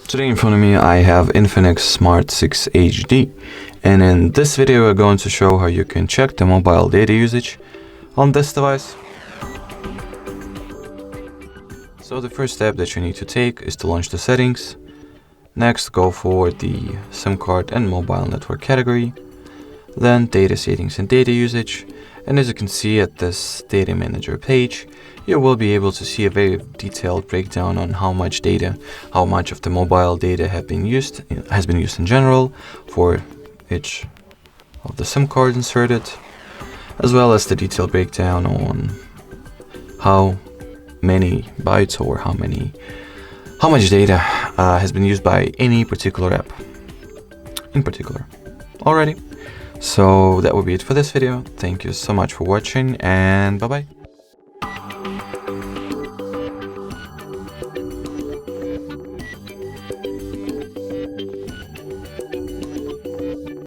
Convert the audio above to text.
Today in front of me I have INFINIX Smart 6 HD, and in this video we're going to show how you can check the mobile data usage on this device. So the first step that you need to take is to launch the settings. Next, go for the SIM card and mobile network category, then data settings and data usage. And as you can see at this data manager page, you will be able to see a very detailed breakdown on how much data, how much of the mobile data has been used in general for each of the SIM cards inserted, as well as the detailed breakdown on how many bytes or how much data has been used by any particular app in particular. Alrighty, so that will be it for this video. Thank you so much for watching, and bye bye.